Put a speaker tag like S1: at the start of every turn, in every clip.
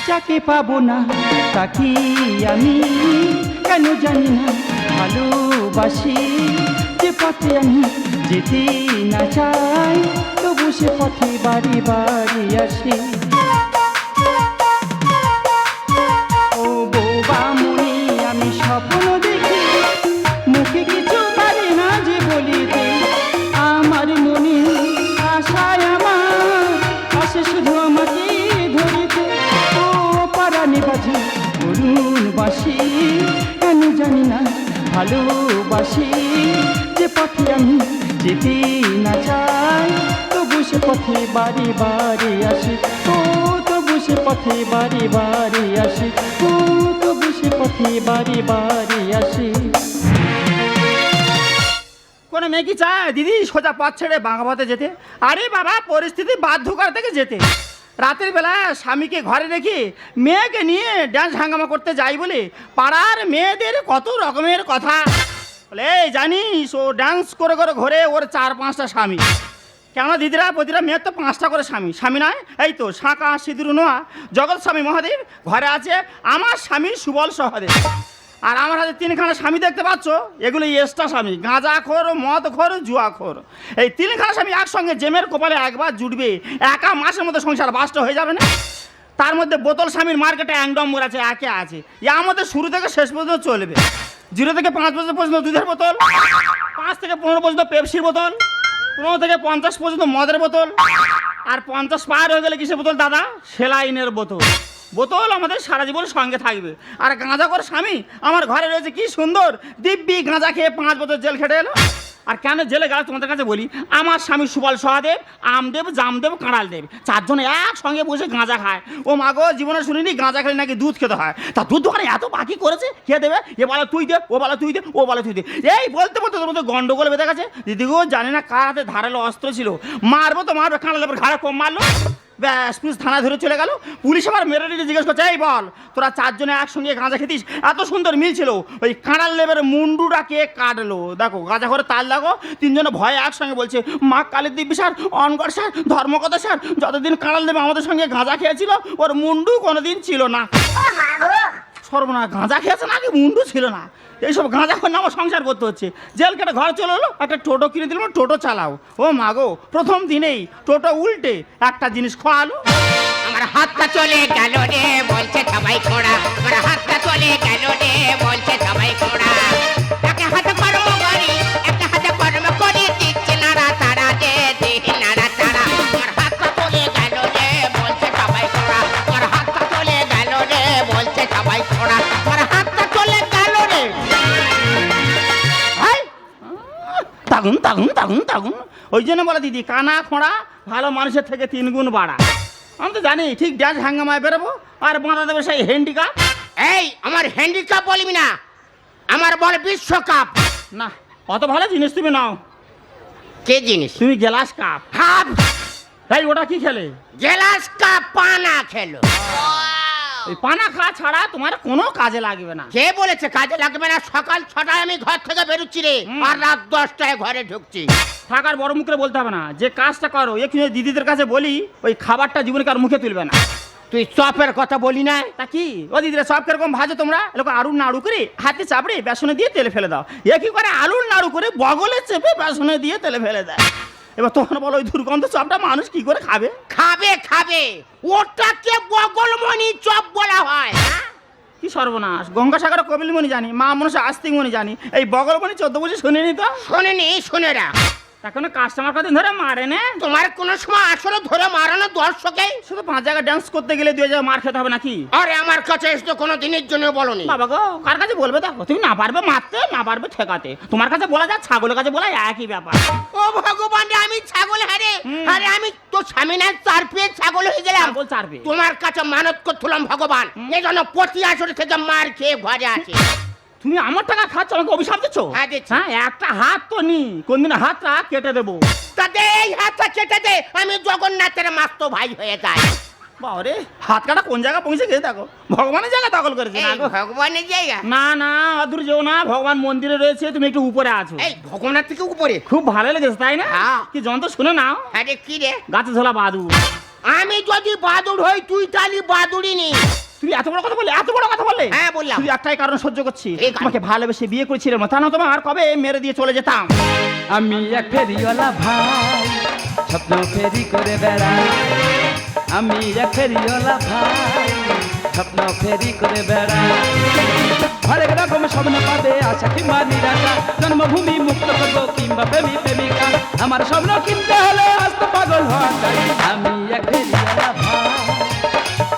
S1: যাকে পাবো না তাকে আমি কেন জানি না ভালোবাসি। যে পথে আমি যেতে না চাই তবু সে পথে বাড়ি বাড়ি আসি। ও বোবা মনে আমি স্বপ্ন দেখি, মুখে কিছু পারি না যে বলিতে। আমার মনে আশায় আমার আসে শুধু আমাকে ধরিতে। ও পারানি বাজে অরুণ বাসি, কেন জানি না ভালোবাসি। যে পথে আমি যেতে না চাই তবু সে পথে বাড়ি বাড়ি আসি। ও তবু সে পথে বাড়ি বাড়ি আসি। ও তবু সে পথে বাড়ি বাড়ি আসি।
S2: কোনো মেয়ে কি চায় দিদি সোজা পথ ছেড়ে বাঁকা পথে যেতে? আরে বাবা, পরিস্থিতি বাধ্য করে থেকে যেতে। রাতের বেলা স্বামীকে ঘরে রেখে মেয়েকে নিয়ে ড্যান্স হাঙ্গামা করতে যাই বলে পাড়ার মেয়েদের কত রকমের কথা বলে। জানিস ও ড্যান্স করে করে ঘরে ওর 4-5টা স্বামী। কেন দিদিরা প্রতিটা মেয়ের তো 5টা করে স্বামী। স্বামী নয়, এই তো শাঁকা সিঁদুর নোয়া জগৎ স্বামী মহাদেব। ঘরে আছে আমার স্বামী সুবল সহদেব। আর আমার হাতে 3খানা স্বামী দেখতে পাচ্ছ, এগুলো এক্সট্রা স্বামী। গাঁজাখোর, মদখোর, জুয়াখোর। এই 3খানা স্বামী একসঙ্গে জেমের কপালে একবার জুটবে, একা মাসের মধ্যে সংসার বাস্ট হয়ে যাবে না? তার মধ্যে বোতল স্বামীর মার্কেটে 1 নম্বর আছে, একে আছে। এর মধ্যে শুরু থেকে শেষ পর্যন্ত চলবে। 0 থেকে 5 বছর পর্যন্ত দুধের বোতল, 5 থেকে 15 পর্যন্ত পেপসির বোতল, 15 থেকে 50 পর্যন্ত মদের বোতল, আর 50 পার হয়ে গেলে কিসের বোতল দাদা? সেলাইনের বোতল। বোতল আমাদের সারা জীবন সঙ্গে থাকবে। আর গাঁজা করে স্বামী আমার ঘরে রয়েছে, কি সুন্দর দিব্যি গাঁজা খেয়ে 5 বছর জেল খেটে এলো। আর কেন জেলে গেল তোমাদের কাছে বলি, আমার স্বামী সুবল সহদেব, আমদেব, জামদেব, কাঁড়াল দেব 4 জনে একসঙ্গে বসে গাঁজা খায়। ও মাগো, জীবনে শুনিনি গাঁজা খেলে নাকি দুধ খেতে হয়। তা দুধ দোকানে এত বাকি করেছে, কে দেবে? এ বলে তুই দে, ও বলে তুই দে, ও বলে তুই দে। এই বলতে বলতে তোর মধ্যে গন্ডগোল বেঁধে গেছে। দিদিগো জানি না কার হাতে ধারালো অস্ত্র ছিল, মারবো তো মারবে, কাঁড়ালের ঘাড়ে কম মারলো, ব্যাস পুলিশ থানায় ধরে চলে গেল। পুলিশ আবার মেরে নিয়ে জিজ্ঞেস করছে, এই বল তোরা 4 জনে একসঙ্গে গাঁজা খেতিস, এত সুন্দর মিল ছিল, ওই কাঁড়াল লেবের মুন্ডুটা কে কাটলো? দেখো গাঁজা করে তাল দেখো, 3 জনে ভয়ে একসঙ্গে বলছে, মা কালীর দিব্যি স্যার, অনগর স্যার, ধর্মকথা স্যার, যতদিন কাঁড়াল লেবে আমাদের সঙ্গে গাঁজা খেয়েছিল ওর মুন্ডু কোনোদিন ছিল না। সর্বনা, গাঁজা খেয়েছে নাকি মুন্ডু ছিল না? এইসব গাঁজা করে আমার সংসার করতে হচ্ছে। জেল কেটে ঘর চলে এলো, একটা টোটো কিনে দিলাম, টোটো চালাও। ও মাগো, প্রথম দিনেই টোটো উল্টে একটা জিনিস খোয়ালো।
S3: আমার হাতটা চলে গেল রে বলছে সবাই খোড়া, আমার হাতটা চলে গেল রে বলছে সবাই খোড়া। একে হাতে কর্ম করি, একে হাতে কর্ম করি, দিচ্ছে নাড়া তারা দে দে নাড়া তারা। আমার হাতটা চলে গেল রে বলছে সবাই খোড়া, আমার হাতটা চলে গেল রে বলছে সবাই খোড়া, আমার হাতটা চলে গেল রে।
S2: তাগুন তাগুন তাগুন তাগুন। ওই জন্য বলে দিদি, কানা খোঁড়া ভালো মানুষের থেকে 3 গুণ বাড়া। আমি তো জানি ঠিক ড্যান্স হাঙ্গামায় বেরোবো আর বাঁধা দেবে সেই হ্যান্ডিক্যাপ।
S3: এই আমার হ্যান্ডিক্যাপ বলবি না, আমার বল বিশ্বকাপ।
S2: না, অত ভালো জিনিস তুমি নাও।
S3: কে জিনিস?
S2: তুমি গ্লাস কাপ।
S3: হাফ
S2: তাই ওটা কি খেলে?
S3: গ্লাস কাপ পানা খেলো।
S2: ওই পানা খাওয়া ছাড়া তোমার কোনো কাজে লাগবে না।
S3: কে বলেছে কাজে লাগবে না? সকাল 6টায় আমি ঘর থেকে বেরোচ্ছি রে, আর রাত 10টায় ঘরে ঢুকছি।
S2: থাকার বড় মুখে বলতে হবে না, যে কাজটা করো এখানে দিদিদের কাছে বলি, ওই খাবারটা জীবনে কার মুখে তুলবে না।
S3: তুই চপের কথা বলি না?
S2: তা কি ও দিদিরা সব কিরকম ভাজো তোমরা? এরকম আলুর নাড়ু করে হাতে চাপড়ে বেসনে দিয়ে তেলে ফেলে দাও। এ কি করে আলুর নাড়ু করে বগলে চেপে বেসনে দিয়ে তেলে ফেলে দেয়। এবার তখন বলো ওই দুর্গন্ধ চপটা মানুষ কি করে খাবে?
S3: খাবে খাবে, ওটাকে বগলমণি চপ বলা হয়।
S2: কি সর্বনাশ! গঙ্গাসাগর কপিলমণি জানি, মা মনসা আস্তিকমণি জানি, এই বগলমণি 14 বছর শুনিনি তো।
S3: শোনেনি, শুনে রাখ।
S2: এখন কাস্টমার কদিন ধরে মারে না।
S3: তোমার কোনো সময় আসলে ধরে মারানো দর্শকে?
S2: শুধু 5 জায়গায় ডান্স করতে গেলে 2 জায়গায় মার খেতে হবে নাকি?
S3: আরে আমার কাছে এসে তো কোনো দিনের জন্য বলনি।
S2: বাবা গো, কার কাছে বলবে? দেখো তুমি না পারবে মারতে, না পারবে ঠেকাতে। তোমার কাছে বলা যায়, ছাগলের কাছে বলা একই ব্যাপার।
S3: ও ভগবান রে, আমি ছাগল? হারে আরে আমি তো স্বামী না 4 পেয়ে ছাগল হয়ে গেলাম।
S2: ছাগল 4 পেয়ে
S3: তোমার কাছে মানত করছিলাম ভগবান, এই জন্য প্রতি আসরে থেকে মার খেয়ে ঘরে আসে।
S2: তুমি আমার টাকা খাচ্ছ, আমাকে অভিশাপ দিচ্ছ?
S3: হ্যাঁ দিচ্ছি।
S2: হ্যাঁ, একটা হাত তো নি, কোনদিন হাতটা কেটে দেবো।
S3: তাতে এই হাতটা কেটে দে, আমি জগন্নাথের মাস্তো ভাই হয়ে যাই।
S2: বাবারে, হাত কাটা কোন জায়গা পৌঁছে গেছে দেখো। ভগবানের জায়গা দখল করেছে না
S3: এই
S2: গো।
S3: ভগবানের জায়গা?
S2: না না, অদূর যেও না, ভগবান মন্দিরে রয়েছে, তুমি একটু উপরে আছো।
S3: এই ভগবানের থেকে উপরে?
S2: খুব ভালো লেগেছে তাই না?
S3: হ্যাঁ।
S2: কি যন্ত্র শুনে নাও।
S3: আরে কি রে?
S2: গাছে ঝোলা বাদু।
S3: আমি যদি বাদুড় হই তুই তাহলে বাদুড়ি নি।
S2: তুই এত বড় কথা বললে, এত বড় কথা বললে?
S3: হ্যাঁ, বললাম।
S2: তুই একটাই কারণ সহ্য করছি,
S3: এই কারণ?
S2: তোমাকে ভালোবেসে বিয়ে করেছিলাম, তা না তোমার কবে মেরে দিয়ে চলে যেতাম।
S1: আমি এক ফেরিওয়ালা ভাই, স্বপ্ন ফেরি করে বেড়াই। আমি এক ফেরিওয়ালা ভাই, স্বপ্ন ফেরি করে বেড়াই। হরেক রকম স্বপ্ন পাবে আশা কিংবা নিরাশা, জন্মভূমি মুক্ত করবো কিংবা প্রেমী প্রেমিকা। আমার স্বপ্ন কিনতে হলে আজ তো পাগল হওয়া চাই। আমি এক ফেরিওয়ালা ভাই,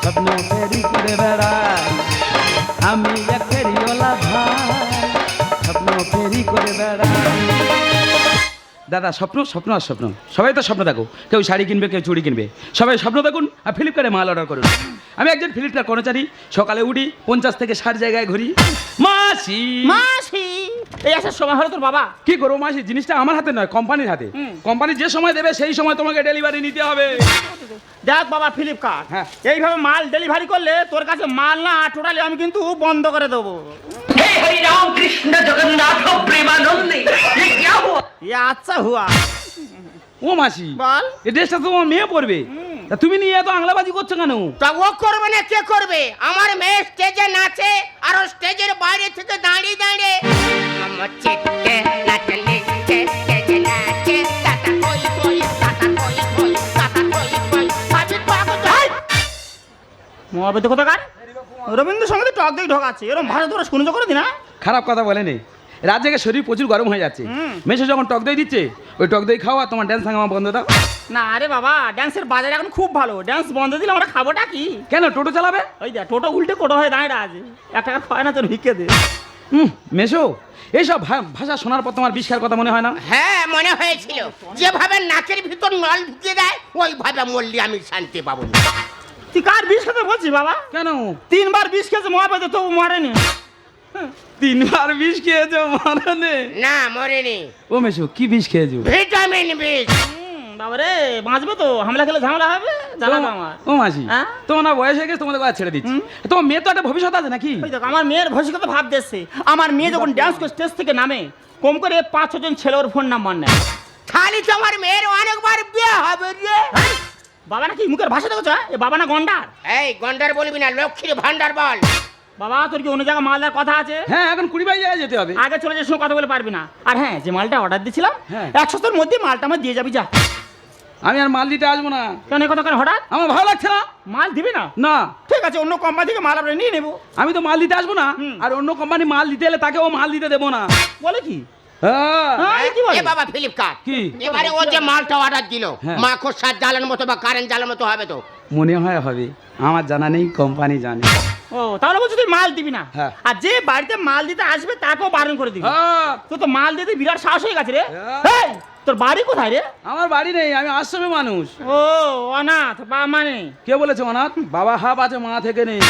S1: স্বপ্ন ফেরি করে বেড়াই। আমি এক ফেরিওয়ালা ভাই, স্বপ্ন ফেরি করে বেড়াই। দাদা স্বপ্ন স্বপ্ন আর স্বপ্ন, সবাই তো স্বপ্ন দেখো, কেউ শাড়ি কিনবে, কেউ চুড়ি কিনবে, সবাই স্বপ্ন দেখুন আর ফ্লিপকার্টে মাল অর্ডার করুন। আমি একজন ফ্লিপকার্ট কর্মচারী, সকালে উঠি 50 থেকে 60 জায়গায় ঘুরি। মাসি
S2: মাসি, এই আসার সময় হলো তোর বাবা।
S1: কি করবো মাসি, জিনিসটা আমার হাতে নয়, কোম্পানির হাতে। কোম্পানি যে সময় দেবে সেই সময় তোমাকে ডেলিভারি নিতে হবে।
S2: দেখ বাবা ফ্লিপকার্ট,
S1: হ্যাঁ।
S2: এইভাবে মাল ডেলিভারি করলে তোর কাছে মাল না টোটালি আমি কিন্তু বন্ধ করে দেবো।
S4: हे हरि राम कृष्ण जगन्नाथ प्रेमानंदे ये क्या हुआ?
S2: আচ্ছা হুয়া
S1: ও মাসি,
S2: বল।
S1: এই ড্রেসটা তো তোমার মেয়ে পরবে, তা তুমি নিয়ে এত আংলাবাজি করছো কেন?
S3: তা ও করবে না কে করবে? আমার মেয়ে স্টেজে নাচে আর স্টেজের বাইরে থেকে দাঁড়িয়ে দাঁড়িয়ে আমার চিত্তে নাচলে স্টেজে নাচে টাটা কই কই টাটা কই কই টাটা কই কই আমি পাগল যাই।
S2: মহাবেদ কোথাকার রবীন্দ্রসঙ্গীতে টক দিয়ে ঢোকাচ্ছে, এরকম ভাষা তোরা শুনেছো করে দিনা।
S1: খারাপ কথা বলেনি, রাত জেগে শরীর প্রচুর গরম হয়ে যাচ্ছে। মেশো যখন টক দই দিচ্ছে, ওই টক দই খাওয়া, তোমার ড্যান্স হাঙ্গামা বন্ধ দাও।
S2: না আরে বাবা, ড্যান্সের বাজার এখন খুব ভালো, ড্যান্স বন্ধ দিলে আমরা খাবোটা কি?
S1: কেন টোটো চালাবে?
S2: ওই দেখ টোটো উল্টে কোটো হয়ে দাঁড়িয়ে আছে, 1 টাকা খায় না তোর ভিক্ষে দে।
S1: মেশো, এইসব ভাষা শোনার পর তোমার বিষয়ের কথা মনে হয় না?
S3: হ্যাঁ মনে হয়েছিল, যেভাবে নাকের ভিতর নল ঢুকিয়ে দেয় ওইভাবে মরলি আমি শান্তি পাবো না।
S2: তুই কার বিষ খেতে বলছিস বাবা?
S1: কেন
S2: 3 বার বিষ খেয়েছে মহাবেদে, তবু মরেনি।
S1: 3 বার বিষ খেয়েছো মানে?
S3: না মরেনি,
S1: ও মেশো, কি বিষ খেয়েছো?
S3: ভিটামিন বিষ।
S2: বাবা রে, বাঁচবে তো? হামলা খেলে ঝামেলা হবে, জানাবো আমার।
S1: ও মাসি,
S2: হ্যাঁ?
S1: তোমার না বয়স হয়ে গেছে, তোমাদের কথা ছেড়ে দিচ্ছি। তোমার মেয়ে তো একটা ভবিষ্যৎ আছে নাকি?
S2: ওই দেখো আমার মেয়ের ভবিষ্যৎ ভাব দেখছে। আমার মেয়ে যখন ড্যান্স করে স্টেজ থেকে নামে, কম করে 5-6 জন ছেলে ওর ফোন নাম্বার নেয়।
S3: খালি তোমার মেয়ের অনেকবার বিয়ে হবে রে।
S2: বাবা নাকি মুখের ভাষা দেখো, এ বাবা না গন্ডার?
S3: এই গন্ডার বলবি না, লক্ষ্মীর ভান্ডার বল।
S2: বাবা তোর কি অন্য জায়গায় মাল দেওয়ার কথা আছে?
S1: হ্যাঁ, এখন 20 জায়গায় যেতে হবে।
S2: আগে চলে যাওয়ার সময় কথা বলে পারবি না। আর হ্যাঁ, যে মালটা অর্ডার দিয়েছিলাম,
S1: হ্যাঁ।
S2: 1 সপ্তাহের মধ্যে মালটা আমার দিয়ে যাবি, যা।
S1: আমি আর মাল দিতে আসবো না,
S2: কেন এই কথা কেন হঠাৎ?
S1: আমার ভালো লাগছে না।
S2: মাল দিবি না?
S1: না,
S2: ঠিক আছে, অন্য কোম্পানি থেকে মাল আমরা নিয়ে নেবো।
S1: আমি তো মাল দিতে আসবো না, আর অন্য কোম্পানি মাল দিতে এলে তাকেও মাল দিতে দেবো না।
S2: বলে কি?
S1: হ্যাঁ।
S2: হ্যাঁ, এ কি বলে?
S3: এ বাবা ফ্লিপকার্ট,
S1: কি?
S3: এবারে ও যে মালটা অর্ডার দিল,
S1: হ্যাঁ।
S3: মাখো সাত জ্বালানোর মতো বা কারেন্ট জ্বালানোর মতো হবে তো?
S1: মনে হয় হবে, আমার জানা নেই, কোম্পানি জানে।
S2: ও তাহলে বলছো তুই মাল দিবি না?
S1: হ্যাঁ।
S2: আর যে বাড়িতে মাল দিতে আসবে তাকেও বারণ করে দিবি।
S1: হ্যাঁ।
S2: তো তো মাল দিতে বিরাট সাহস হয়ে গেছে রে।
S1: হ্যাঁ।
S2: এই, তোর বাড়ি কোথায় রে?
S1: আমার বাড়ি নেই, আমি আশ্রমে মানুষ।
S2: ও অনাথ, বাবা মানে?
S1: কে বলেছে অনাথ? বাবা হাফ আছে, মা থেকে নেই।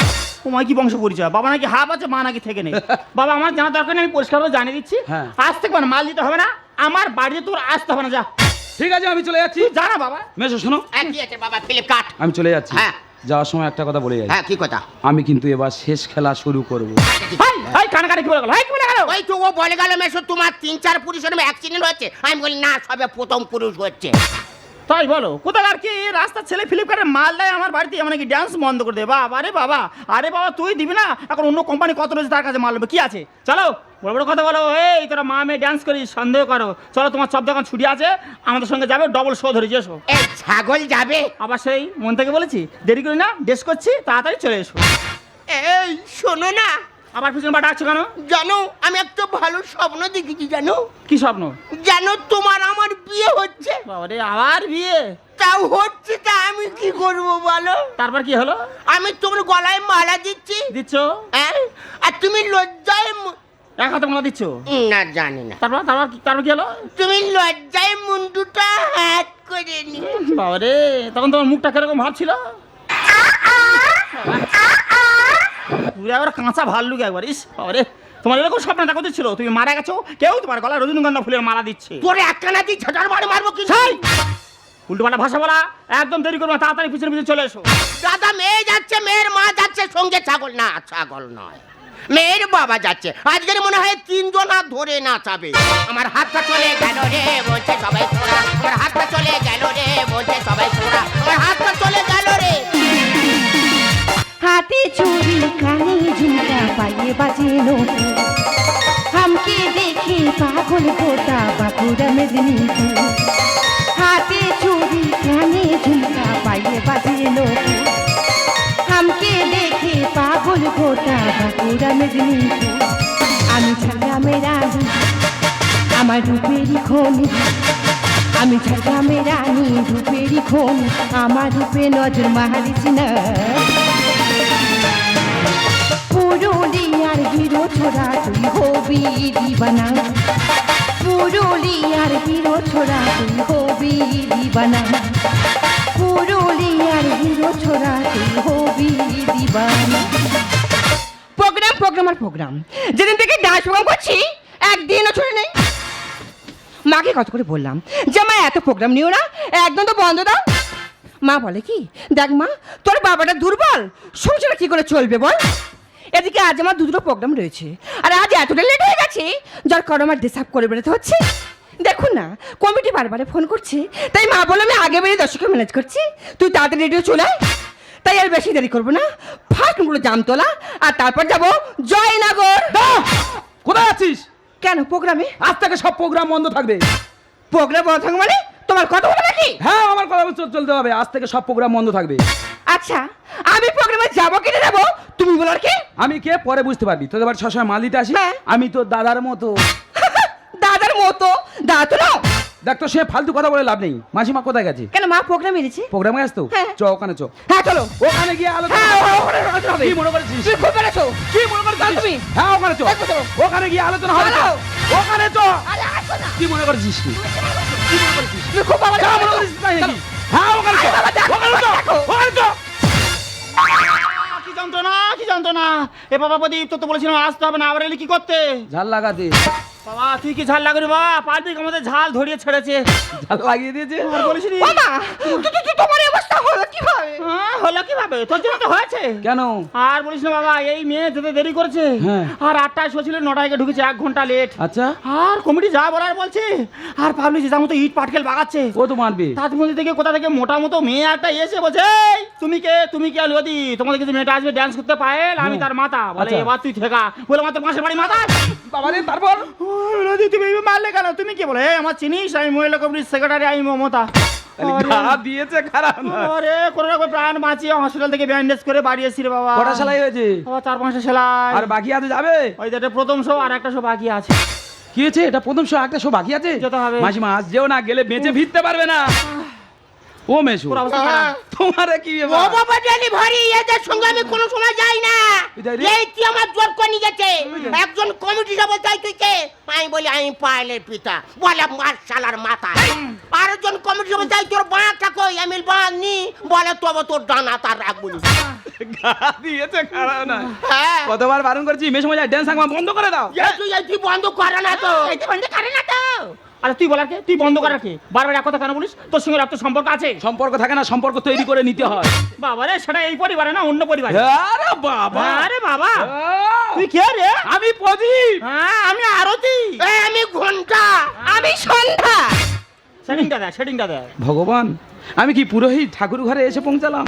S2: তোমার কি বংশ পরিচয়? বাবা নাকি হাফ আছে, মা নাকি থেকে নেই? বাবা আমার জানা দরকার নেই, আমি পরিষ্কারভাবে জানিয়ে দিচ্ছি।
S1: হ্যাঁ।
S2: আজ থেকে মানে মাল দিতে হবে না, আমার বাড়িতে তোর আসতে হবে না, যা।
S1: ঠিক আছে, আমি চলে যাচ্ছি।
S2: তুই জানা বাবা।
S1: মেশো শোনো,
S3: কি আছে বাবা ফ্লিপকার্ট?
S1: আমি চলে যাচ্ছি।
S3: হ্যাঁ।
S1: যাওয়ার সময় একটা কথা বলে যাই,
S3: হ্যাঁ কি কথা?
S1: আমি কিন্তু এবার শেষ খেলা শুরু করব।
S2: হাই কানে কি বলে গেল? হাই কি বলে গেল?
S3: ওই তো ও বলে গেল মেশো তোমার 3-4 পুরুষের অ্যাক্সিডেন্ট হচ্ছে। আমি বলি না, সবে প্রথম পুরুষ হচ্ছে।
S2: তাই বলো? কোথায় আর কি রাস্তার ছেলে ফ্লিপকার্টের মাল দেয় আমার বাড়িতে, এমন কি ডান্স বন্ধ করে দেবে? বাবা রে বাবা, আরে বাবা তুই দিবি না? এখন অন্য কোম্পানি কত রয়েছে তার কাছে মাল নেবে, কি আছে? চলো বড় বড় কথা বলো। এই তোরা মা মেয়ে ডান্স করিস, সন্দেহ করো। চলো তোমার সব দোকান ছুটি আছে, আমাদের সঙ্গে যাবে, ডবল শো ধরে এসো।
S3: এই ছাগল যাবে?
S2: আবার সেই মন থেকে বলেছি, দেরি করি না, ড্রেস করছি, তাড়াতাড়ি চলে এসো।
S3: এই শোনো না,
S2: আবার পিছনে বা ডাকছো কেন?
S3: জানো আমি একটা ভালো স্বপ্ন দেখেছি, জানো?
S2: কি স্বপ্ন?
S3: জানো তোমার আমার বিয়ে হচ্ছে।
S2: বাবা রে, আবার বিয়ে?
S3: তাও হচ্ছে, তা আমি কি করব বলো?
S2: তারপর কি হলো?
S3: আমি তোমার গলায় মালা দিচ্ছি,
S2: দিচ্ছ?
S3: হ্যাঁ, আর তুমি লজ্জায়
S2: এক হাতে মালা দিচ্ছ?
S3: না জানি না।
S2: তারপর তারপর তারপর কি হলো?
S3: তুমি লজ্জায় মুন্ডুটা হাত করে নি।
S2: বাবা রে, তখন তোমার মুখটা কিরকম ভাবছিল? পুরো একবার কাঁচা ভাল্লুক একবার। ইস বাবা রে, তোমার এরকম স্বপ্ন দেখা ছিল, তুমি মারা গেছো, কেউ তোমার গলায় রজনীগন্ধা ফুলের মালা দিচ্ছে।
S3: তোর একখানা দিয়ে ঝাঁটার বাড়ি মারবো কি?
S2: উল্টো পাল্টা ভাষা বলা একদম দেরি করবো না, তাড়াতাড়ি পিছনে পিছনে চলে এসো।
S3: দাদা মেয়ে যাচ্ছে, মেয়ের মা যাচ্ছে সঙ্গে, ছাগল না, ছাগল নয়। মেয়ের বাবা যাচ্ছে, আজকের মনে হয় 3 জন হাত ধরে নাচাবে। আমার হাতটা চলে গেল রে বলছে সবাই খোঁড়া, আমার হাতটা চলে গেল রে বলছে সবাই খোঁড়া, আমার হাতটা চলে গেল রে।
S5: हाथे चूड़ी काने झुमका पाये बाजे नोटू हमके देखे पागल होता बांकुड़ा मेदिनीपुर हाथे चूड़ी काने झुमका पाये बाजे नोटू हमके देखे पागल होता बांकुड़ा मेदिनीपुर आमी छागा मेरा আমার রূপেরই খনি আমি ছাগা মেরানি রূপেরই খনি আমার রূপে নজর মারিস না পুরুলিয়ার হিরো ছোড়া তুই হবি দিবানা পুরুলিয়ার হিরো ছোড়া তুই হবি দিবানা পুরুলিয়ার হিরো ছোড়া তুই হবি দিবানা প্রোগ্রাম প্রোগ্রাম আর প্রোগ্রাম যেদিন থেকে ডান্স প্রোগ্রাম করছি একদিনও ছুটি নেই মাকে কত করে বললাম যে মা এত প্রোগ্রাম নিও না একদম তো বন্ধ দাও মা বলে কি দেখ মা তোর বাবাটা দুর্বল সংসারটা কি করে চলবে বল এদিকে আজ আমার দুটো প্রোগ্রাম রয়েছে আর আজ এতটা লেট হয়ে গেছে যার কারণে আমার ডিসার্ভ করে বেরোতে হচ্ছে দেখুন না কমিটি বারবারে ফোন করছে তাই মা বলে আমি আগে বেরিয়ে দর্শককে ম্যানেজ করছি তুই তাড়াতাড়ি রেডিও চলে আয় তাই আর বেশি দেরি করবো না ফার্স্ট গুলো জামতলা আর তারপর যাবো জয়নগর
S6: কোথায় আছিস?
S5: কেন প্রোগ্রামে
S6: আজ থেকে সব প্রোগ্রাম বন্ধ থাকবে।
S5: প্রোগ্রাম বন্ধ থাকবে মানে তোমার কথা বলে নাকি
S6: হ্যাঁ, আমার কথা চলতে হবে। আজ থেকে সব প্রোগ্রাম বন্ধ থাকবে।
S5: আচ্ছা আমি প্রোগ্রামে যাবো কিনে যাবো তুমি বলার কি
S6: আমি কে পরে বুঝতে পারবি। তোদের বাড়ি সবসময় মাল দিতে আসি।
S5: হ্যাঁ।
S6: আমি তো দাদার মতো।
S5: দাদার মতো দাদা তো নাও
S6: দেখ তো সে ফালতু কথা বলে লাভ নেই। মাসিমা কোথায় গেছে?
S5: কেন মা প্রোগ্রাম এনেছে
S6: প্রোগ্রামে আসতো।
S5: হ্যাঁ।
S6: চ ওখানে চ।
S5: হ্যাঁ চলো
S6: ওখানে গিয়ে আলোচনা
S5: হ্যাঁ
S6: হবে।
S5: ওখানে আলোচনা হবে।
S6: কি মনে করেছিস?
S5: তুমি খুব বেড়েছো
S6: কি মনে করেছিস
S5: তুমি?
S6: হ্যাঁ ওখানে চ।
S5: দেখো তো।
S6: ওখানে গিয়ে আলোচনা হবে।
S5: চলো।
S6: ওখানে চ।
S5: আরে আসো না
S6: কি মনে করেছিস? কি মনে করেছিস?
S5: তুমি খুব বাবা
S6: যা মনে করেছিস তাই নাকি? হ্যাঁ ওখানে চ।
S5: আরে বাবা, দেখো,
S6: ওখানে চ।
S5: দেখো।
S6: ওখানে চ।
S2: কি যন্ত্রণা কি যন্ত্রণা এ বাবা প্রদীপ তো বলেছিলাম আসতে হবে না আবার এলি কি করতে
S6: ঝাল লাগাতে।
S2: বাবা তুই কি ঝাল লাগবে বাবা পালপিক আমাদের ঝাল ধরিয়ে ছেড়েছে
S6: ঝাল লাগিয়ে দিয়েছে।
S2: আর বলিস নি
S5: বাবা তোমার এই অবস্থা হলো কিভাবে
S2: হ্যাঁ হলো কিভাবে তোর জন্য তো হয়েছে
S6: কেন?
S2: আর বলিস না বাবা এই মেয়ে যেতে দেরি করেছে
S6: হ্যাঁ।
S2: আর 8টায় শো ছিল 9টায় গিয়ে ঢুকেছে 1 ঘন্টা লেট
S6: আচ্ছা,
S2: আর কমিটি যা বলার বলছে আর পাবলিক যে মতো ইট পাটকেল বাগাচ্ছে
S6: ও তো মানবে।
S2: তার মধ্যে থেকে কোথা থেকে মোটা মতো মেয়ে একটা এসে বলছে "এই, তুমি কে আলুদি তোমাদের কাছে মেয়েটা আসবে ডান্স করতে পায়েল আমি তার মাতা বলে
S6: আচ্ছা।
S2: এবার তুই ঠেকা বলে আমার তোর পাশের বাড়ি মাতা
S6: বাবারে তারপর
S2: নদী তুমি এইভাবে মারলে কেন তুমি কি বলে "এই, আমার চিনিস আমি মহিলা কমিটির সেক্রেটারি আমি মমতা
S6: খারাপ দিয়েছে খারাপ না।
S2: আরে কোনো রকম প্রাণ বাঁচিয়ে হসপিটাল থেকে ব্যান্ডেজ করে বাড়ি এসেছি রে বাবা
S6: কটা সেলাই হয়েছে?
S2: বাবা 4-5টা সেলাই
S6: আর বাকি আছে যাবে?
S2: ওই যে এটা প্রথম শো আর একটা শো বাকি আছে
S6: কি হয়েছে? এটা প্রথম শো, একটা শো বাকি আছে।
S2: যেতে হবে।
S6: মাসিমা আজ যেও না, গেলে বেঁচে ফিরতে পারবে না। ও মেশু
S2: পুরো অবস্থা খারাপ।
S6: তোমার কি
S3: ও
S6: ব্যাপার?
S3: বাবা ডেলিভারি এদের সঙ্গে আমি কোনো সময় যাই না।
S6: বিদায় রে।
S3: এই তুই আমার জোর করে নিয়ে গেছে একজন কমিটি যাবো তাই তুই কে আমি বলি আমি পায়েলের পিতা বলে মার্শালার মাথা আর একজন কমিটি যাবো তাই তোর বাঁটা কই আমি বাঁ নি বলে তবে তোর ডানা তার রাখবো নি।
S6: গা দিয়েছে খারাপ না।
S3: হ্যাঁ
S6: কতবার বারণ করেছি মেশো মজা ড্যান্স আঁকবা বন্ধ করে দাও।
S3: তুই বন্ধ করে না তো
S2: এই তুই বন্ধ করে না তো আরে তুই বলার কে তুই বন্ধ করার কে বারবার এক কথা কেন বলিস তোর সঙ্গে রক্ত সম্পর্ক আছে
S6: সম্পর্ক থাকে না, সম্পর্ক তৈরি করে নিতে হয়।
S2: বাবা রে সেটা এই পরিবারে না অন্য পরিবারে
S6: আরে বাবা,
S2: আরে বাবা
S6: আহ!
S2: তুই কে রে
S6: আমি প্রদীপ।
S2: হ্যাঁ আমি আরতি
S3: এই আমি ঘন্টা
S5: আমি সন্ধ্যা
S2: সেটিংটা দে
S6: ভগবান, আমি কি পুরোহিত ঠাকুর ঘরে এসে পৌঁছালাম?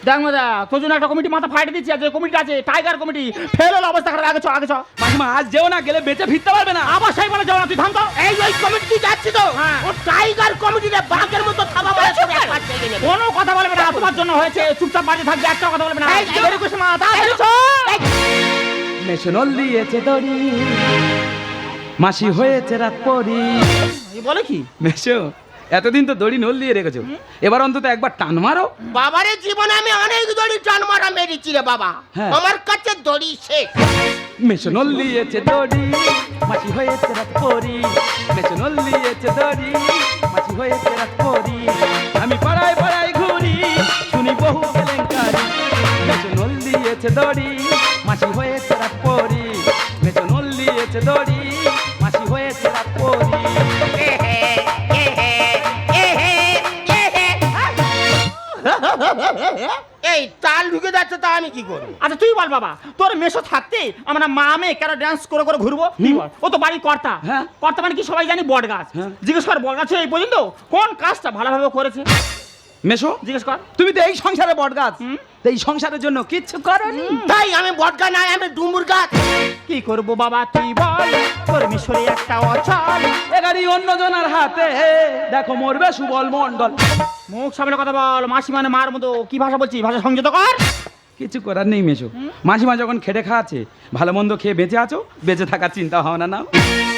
S2: দেখ মজা তোর জন্য একটা কমিটি মাথা ফাইটে দিচ্ছি আর যে কমিটি আছে টাইগার কমিটি ফেল হলো অবস্থা খারাপ আগে চ
S6: মাসিমা আজ যেও না, গেলে বেঁচে ফিরতে পারবে না।
S2: আবার সেই বলে যাও না তুই থাম তো
S3: এই ওই কমিটি তুই যাচ্ছি তো
S2: হ্যাঁ।
S3: ও টাইগার কমিটিতে বাঘের মতো থাবা বলে সব একবার ছেড়ে নেবে।
S2: কোনো কথা বলবে না তোমার জন্য হয়েছে চুপচাপ বাড়ি থাকবে একটা কথা বলবে না
S3: এই চুপ।
S2: এবারে কুসুমা তাড়াতাড়ি চ
S6: মেশো নল দিয়েছে দড়ি, মাসি হয়েছে রাত পরি।
S2: এই বলে কি
S6: মেশো এতদিন তো দড়ি নল দিয়ে রেখেছো, এবার অন্তত একবার টান মারো।
S3: বাবারে জীবনে আমি অনেক দড়ি টান মারা মেরেছি রে বাবা
S6: হ্যাঁ।
S3: আমার কাছে দড়ি শেষ
S6: মেশো নল দিয়েছে দড়ি, মাসি হয়েছে রাত পরি। মেশো নল দিয়েছে দড়ি, মাসি হয়েছে রাত পরি। আমি পাড়ায় পাড়ায় ঘুরি, শুনি বহু কেলেঙ্কারি। মেশো নল দিয়েছে দড়ি, মাসি হয়েছে রাত পরি। মেশো নল দিয়েছে দড়ি, মাসি হয়েছে রাত পরি।
S3: এই তাল ঢুকে যাচ্ছে তাল আমি কি করবো?
S2: আচ্ছা তুই বল বাবা, তোর মেশো থাকতে আমরা মা মেয়ে কেন ডান্স করে করে ঘুরবো? তুই বল। ও তো বাড়ির কর্তা।
S6: হ্যাঁ।
S2: কর্তা মানে কি সবাই জানি বট গাছ।
S6: হ্যাঁ।
S2: জিজ্ঞেস কর বট গাছ এই পর্যন্ত কোন কাজটা ভালোভাবে করেছে,
S6: মেশো
S2: জিজ্ঞেস কর।
S6: তুমি তো এই সংসারে বট গাছ, তো এই সংসারের জন্য কিচ্ছু করনি।
S3: তাই আমি বটগা নাই, আমি ডুমুর গাছ।
S2: কি করবো বাবা তুই বল, তোর মিশরে একটা অচল।
S6: এগারি অন্য জনের হাতে দেখো মরবে সুবল মন্ডল।
S2: মুখ সামনে কথা বল, মাসি মানে মার মতো কি ভাষা বলছিস, ভাষা সংযত কর।
S6: কিছু করার নেই মেশো, মাসিমা যখন খেটে খাওয়াচ্ছে ভালো মন্দ খেয়ে বেঁচে আছো, বেঁচে থাকার চিন্তা ভাবনা নাও।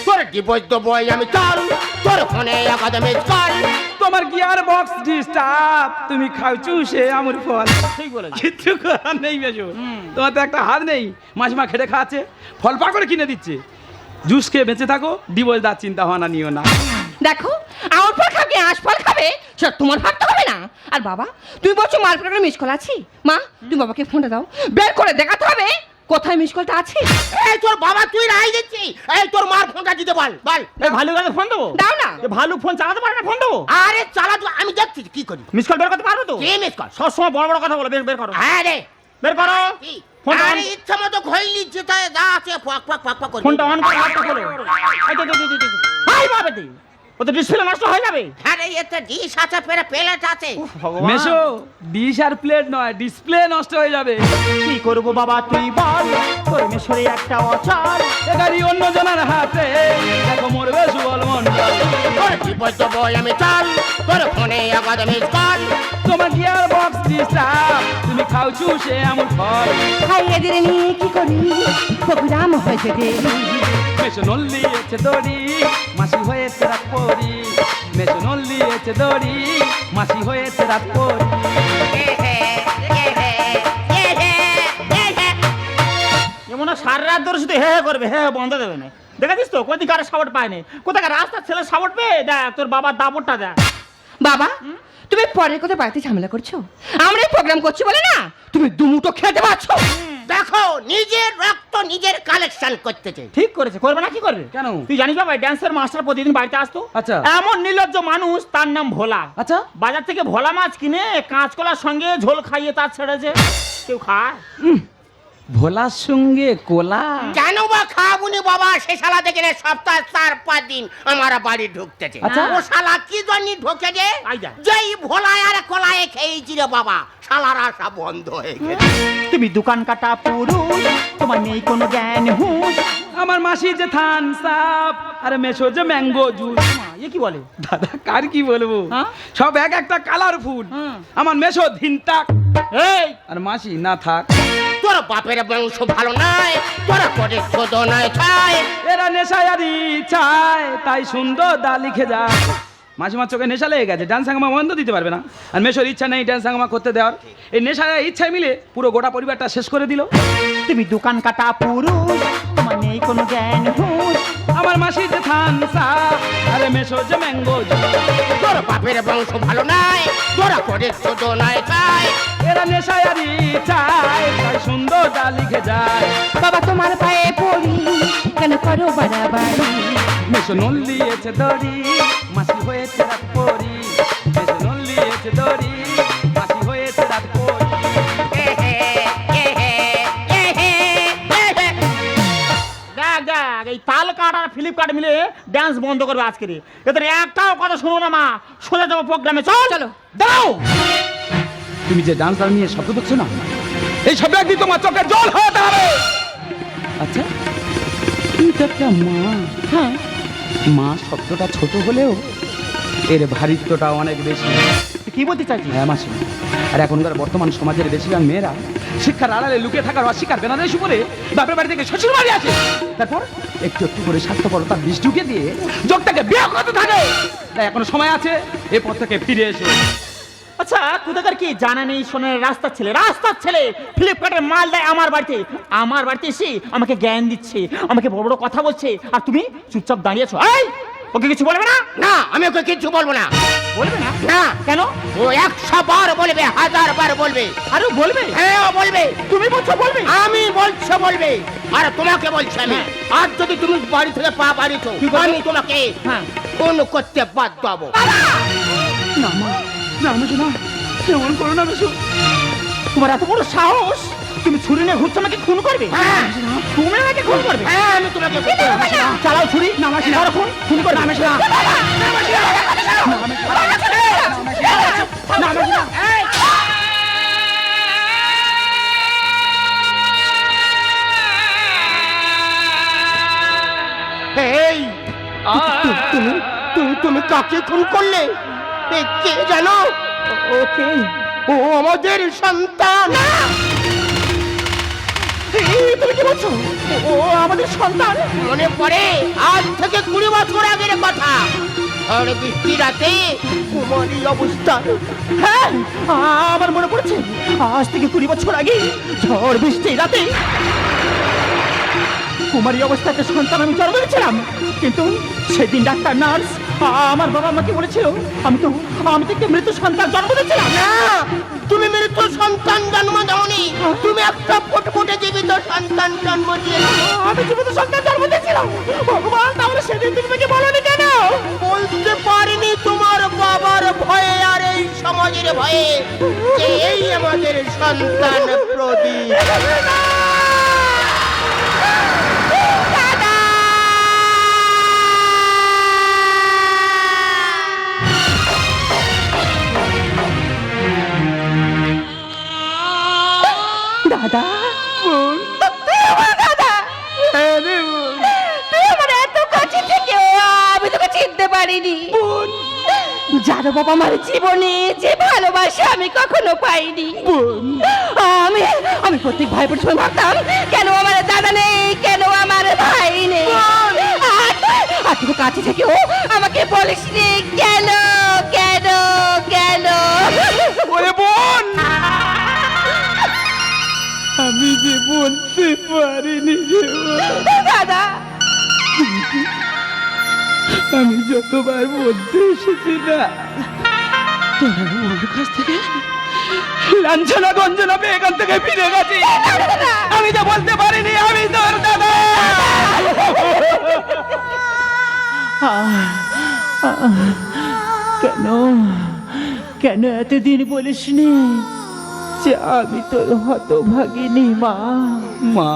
S3: তোর ডিভোর্স তো বই আমি চাল, তোর ফোনে একাডেমি কল।
S6: তোমার গিয়ার বক্স ডিস্টার্ব, তুমি খাও চুষে আমুর ফল।
S2: ঠিক বলেছিস।
S6: কিচ্ছু করার নেই মেশো, তোমার তো একটা হাত নেই। মাসিমা খেটে খাওয়াচ্ছে, ফল পা করে কিনে দিচ্ছে, জুস খেয়ে বেঁচে থাকো, ডিভোর্স দেওয়ার চিন্তা ভাবনা নিও না।
S5: দেখো আমার ফল খাবে, আঁশফল খাবে, সেটা তোমার ভাবতে হবে না। আর বাবা তুমি বলছো মার ফোনে মিস কল আছে, মা তুমি বাবাকে ফোনটা দাও, বের করে দেখাতে হবে কোথায় মিস কলটা আছে।
S3: এই তোর বাবা তুই রাই দিচ্ছি, এই তোর মার ফোনটা দিতে বল বল।
S2: এই ভালু গাছে ফোন দেবো?
S5: দাও না।
S2: এ ভালু ফোন চালাতে পারে না, ফোন দেবো?
S3: আরে চালা তুই, আমি দেখছি কি করি।
S2: মিস কল বের করতে পারবো তো?
S3: কি মিস কল?
S2: সব সময় বড় বড় কথা বলো, বের বের করো,
S3: আরে
S2: বের করো।
S3: কি?
S2: ফোনটা
S3: আরে ইচ্ছা মতো খইলি যেটায় যা আছে ফাক ফাক ফাক ফাক করে।
S2: ফোনটা অন করে হাতটা খোলো। এই তো, হাই বাবা দি, ও তো ডিসপ্লে নষ্ট হয়ে যাবে।
S3: আরে এতে ডিশ আছে, ফেরে প্লেট আছে।
S2: ভগবান।
S6: মেশো ডিশ আর প্লেট নয়, ডিসপ্লে নষ্ট হয়ে যাবে।
S2: কি করবো বাবা তুই বল, তোর মিশরে একটা অচল।
S6: এগারি অন্য জনের হাতে দেখো মরবে সুবল মন্ডল।
S3: তোর ডিভোর্স তো বই আমি চাল, তোর ফোনে একাডেমি কল।
S6: তোমার গিয়ার বক্স ডিস্টার্ব, তুমি খাও চুষে আমুর ফল।
S5: হাই এদের নিয়ে কি করি, প্রোগ্রাম হয়েছে দেরি।
S6: মেশো নল্লিয়েছে দড়ি, মাসি হয়েছে রাত পরি। মেশো নল্লিয়েছে দড়ি, মাসি হয়েছে রাত পরি।
S2: এমন সারা রাত ধরে শুধু হে হে করবে, হে হে বন্ধ দেবে না। দেখেছিস তো কোথায় কারো সাপোর্ট পায়নি, কোথায় রাস্তার ছেলে সাপোর্ট পেয়ে দেখ, তোর বাবার দাপটটা দেখ।
S5: বাবা তুমি পরের কথা বাড়িতে ঝামেলা করছো, আমরা প্রোগ্রাম করছি বলে না তুমি দুমুটো খেতে পারছো।
S3: দেখো নিজের রক্ত নিজের কালেকশন করতেছে।
S2: ঠিক করেছে, করবে না কি করবে?
S6: কেন?
S2: তুই জানিস বাবা ড্যান্সের মাস্টার প্রতিদিন বাড়িতে আসতো।
S6: আচ্ছা।
S2: এমন নির্লজ্জ মানুষ, তার নাম ভোলা।
S6: আচ্ছা।
S2: বাজার থেকে ভোলা মাছ কিনে কাঁচকলার সঙ্গে ঝোল খাইয়ে তার ছেড়েছে। কেউ খায়?
S6: ভোলার সঙ্গে কোলা।
S3: কেন বা খাবুনি বাবা, সে শালা দেখে রে সপ্তাহে 4-5 দিন আমার বাড়ি ঢুকতেছে।
S6: আচ্ছা।
S3: ও শালা কি জন্য ঢোকে রে?
S2: আই যা।
S3: যেই ভোলায় আর কলায় খেয়েছি রে বাবা, শালার আশা বন্ধ হয়ে গেছে।
S2: তুমি দোকান কাটা পুরুষ, তোমার নেই কোনো জ্ঞান হুঁশ।
S6: আমার মাসি যে থান সাপ, আর মেশো যে ম্যাঙ্গো জুস।
S2: এ কি বলে?
S6: দাদা কার কি বলবো,
S2: হ্যাঁ?
S6: সব এক একটা কালারফুল।
S2: হুম।
S6: আমার মেশো ধিনটাক,
S2: এই
S6: আর মাসি না থাক।
S3: তোর বাপের বংশ ভালো নাই, তোরা করে ছোট নয় ছাই।
S6: এরা নেশায়ারি চায়, তাই সুন্দর দা লিখে যায়। মাসিমার চোখে নেশা লেগে গেছে, ডান্স হাঙ্গামা বন্ধ দিতে পারবে না। আর মেশোর ইচ্ছা নেই ডান্স হাঙ্গামা করতে দেওয়ার। এই নেশায় ইচ্ছায় মিলে পুরো গোটা পরিবারটা শেষ করে দিল।
S2: তুমি দোকান কাটা পুরুষ, তোমার নেই কোনো জ্ঞান হুঁশ।
S6: আমার মাসি যে থান সাপ, আরে মেশো যে ম্যাঙ্গো জুস।
S3: তোর বাপের বংশ ভালো নাই, তোরা করে ছোট নয় ছাই।
S6: এরা নেশায়ারি চায়, তাই সুন্দর দা লিখে যায়।
S5: বাবা তোমার পায়ে পড়ি, কেন করো বাড়াবাড়ি।
S6: মেশো নল্লিয়েছে দড়ি, মাসি হয়েছে রাত পরি। মেশো নল্লিয়েছে দড়ি, মাসি হয়েছে রাত পরি।
S2: দেখ দেখ, এই তাল কাট আর ফ্লিপকার্ট মিলে ডান্স বন্ধ করবে আজকে। এদের একটাও কথা শুনবো না মা, সোজা যাবো প্রোগ্রামে। চল
S5: চলো।
S2: দাও।
S6: তুমি যে ডান্সার নিয়ে শব্দ দেখছো না, এই শব্দ একদিন তোমার চোখে জল হয়ে দাঁড়াবে। আচ্ছা তুমি তো একটা মা।
S2: হ্যাঁ,
S6: মা শব্দটা ছোট হলেও এর ভারিত্বটা অনেক বেশি।
S2: তুই কি বলতে চাইছিস?
S6: হ্যাঁ মাসি, আর এখনকার বর্তমান সমাজের বেশিরভাগ মেয়েরা শিক্ষার আড়ালে লুকিয়ে থাকার অস্বীকার বেনাদেশ বলে বাপের বাড়ি থেকে শ্বশুর বাড়ি আসে, তারপর একটু একটু করে স্বার্থপরতার বিষ ঢুকে দিয়ে যোগটাকে বিয়ে করতে থাকে। তাই এখনো সময় আছে, এ পথ থেকে ফিরে এসো।
S2: আচ্ছা কোথাকার কি জানা নেই শোনের রাস্তার ছেলে, রাস্তার ছেলে ফ্লিপকার্টের মাল দেয় আমার বাড়িতে, আমার বাড়িতে এসে আমাকে জ্ঞান দিচ্ছে, আমাকে বড় বড় কথা বলছে, আর তুমি চুপচাপ দাঁড়িয়েছো। এই ওকে কিছু বলবে না?
S3: না আমি ওকে কিচ্ছু বলবো না।
S2: বলবে না?
S3: না।
S2: কেন?
S3: ও 100 বার বলবে, 1000 বার বলবে।
S2: আরে বলবে?
S3: হ্যাঁ ও বলবে।
S2: তুমি বলছো বলবে?
S3: আমি বলছো বলবে, আর তোমাকে বলছি আমি। আর যদি তুমি বাড়ি থেকে পা বাড়িছো,
S2: কি করবে?
S3: আমি তোমাকে
S2: হ্যাঁ।
S3: ফোন করতে বাধ্য হবো।
S6: না মা, না মেশো না, কেমন করো না মেশো।
S2: তোমার এত বড় সাহস, তুমি ছুরি নিয়ে ঘুরছো, আমাকে খুন করবে?
S3: হ্যাঁ।
S2: তুমি আমাকে খুন করবে?
S3: হ্যাঁ আমি তোমাকে বলতে পারছি না।
S2: চালাও ছুরি, নামাসি না খুন করবে। নামাসি না, নামাসি না।
S3: এই তুমি তুমি তুমি কাকে খুন করলে? এ কে জানো?
S2: ওকে,
S3: ও আমাদের সন্তান।
S2: তুমি কি বলছো? ও আমাদের সন্তান?
S3: মনে পড়ে আজ থেকে 20 বছর আগের কথা। আর বৃষ্টি রাতে কুমারী অবস্থা।
S2: হ্যাঁ, আমার মনে পড়েছে। আজ থেকে 20 বছর আগে ঝড় বৃষ্টি রাতে কুমারী অবস্থায় একটা সন্তান আমি জন্ম দিয়েছিলাম। কিন্তু সেদিন ডাক্তার নার্স আমার বাবা আমাকে বলেছিল আমি তো একটা মৃত সন্তান জন্ম দিয়েছিলাম।
S3: না, তুমি মৃত সন্তান জন্ম দাওনি, তুমি একটা ফুটফুটে জীবিত সন্তান জন্ম দিয়েছো।
S2: আমি জীবিত সন্তান জন্ম দিয়েছিলাম। ভগবান, তাহলে সেদিন তুমি আমাকে বলোনি কেন?
S3: বলতে পারিনি তোমার বাবার ভয়ে আর এই সমাজের ভয়ে যে এই আমাদের সন্তান প্রদীপ।
S2: দাদা,
S5: আমি তোকে চিনতে পারিনি। জানো বাবা, আমার জীবনে যে ভালোবাসা আমি কখনো পাইনি। আমি আমি প্রত্যেক ভাই বোনের সময় ভাবতাম কেন আমার দাদা নেই, কেন আমার ভাই নেই। আর তুই কাছে থেকেও আমাকে বলিস নি কেন কেন কেন?
S6: ওরে বোন, আমি যে বলতে পারিনি রে মা।
S5: দাদা,
S6: আমি যতবার বলতে এসেছি না, তোরা ওর কাছ থেকে লাঞ্ছনা গঞ্জনা পেয়ে এখান থেকে ফিরে গেছি। আমি তো বলতে পারিনি আমি তোর দাদা।
S2: কেন কেন এতদিন বলিসনি যে আমি তোর হতভাগিনী মা?
S6: মা,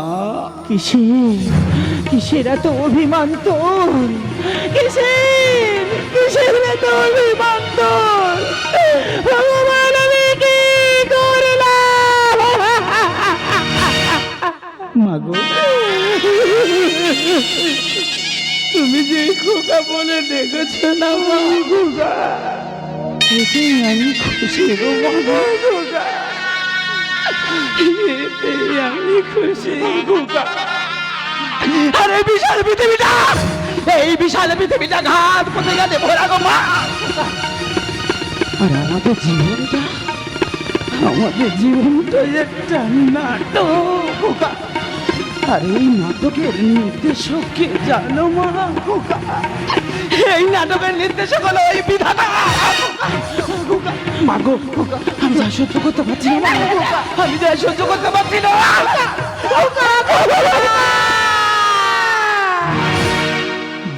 S2: কিসের এত অভিমান তোর? কিসের এত অভিমান তোর? ভগবান, আমি কি করলাম?
S6: মাগো, তুমি যে খোকা বলে ডেকেছো না মা, খোকা, এতে আমি খুশি গো মা, খোকা, এতে আমি খুশি খোকা।
S2: আর এই বিশাল পৃথিবীটা ঘাত পথে গেছে ভরা গো মা।
S6: আর আমাদের জীবনটা একটা নাটক খোকা। আর এই নাটকের নির্দেশক কে জানো মা, খোকা? এই নাটকের নির্দেশক হলো এই বিধাতা। মাগো খোকা, আমি যা সহ্য করতে পারছি না, আমি যা সহ্য করতে পারছি না।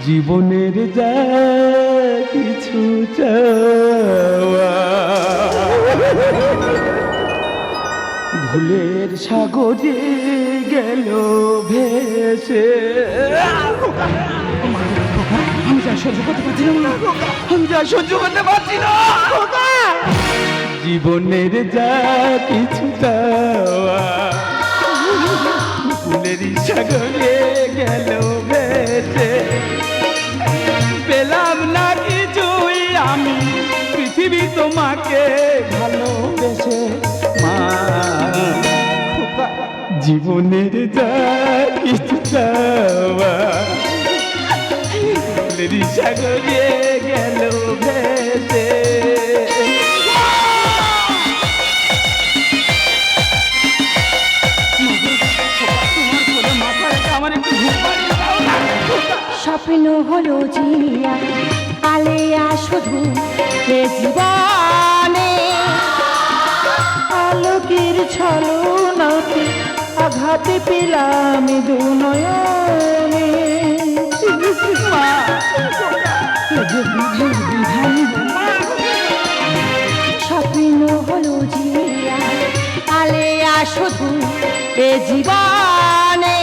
S6: জীবনের যা কিছু চাওয়া ভুলের সাগরে গেল ভেসে। আমি যা সহ্য করতে পারছি না, আমি যা সহ্য করতে পারছি না। জীবনের যা কিছু চাওয়া ভুলের সাগরে গেল ভেসে। পেলাম না কিছুই আমি পৃথিবী তোমাকে ভালোবেসে মা। জীবনের যা কিছু চাওয়া ভুলের সাগরে গেল ভেসে।
S5: স্বপ্ন হলো জিয়া আলেয়া শুধু এ জীবনে,
S1: আলোকের ছলনাতে আঘাতে পেলাম দু নয়নে।
S5: স্বপ্ন হলো জিয়া আলেয়া শুধু এ জীবনে।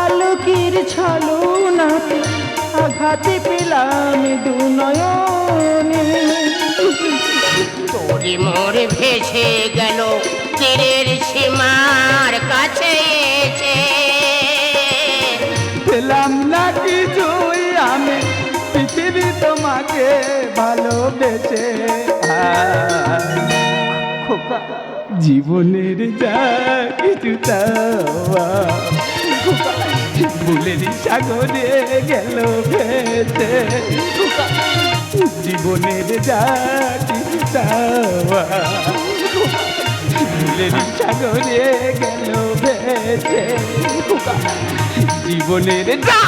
S1: আলোকের ছলনাতে আঘাতে পেলাম দু নয়নে।
S3: তোরে মোর ভেসে গেল তীরের সীমার কাছে এসে।
S6: পেলাম না কিছুই আমি পৃথিবী তোমাকে ভালোবেসে। খোকা জীবনের যা কিছু চাওয়া খোকা ভুলের সাগরে গেল ভেসে। খোকা জীবনের যা কিছু চাওয়া ভুলের সাগরে গেল ভেসে। খোকা জীবনের যা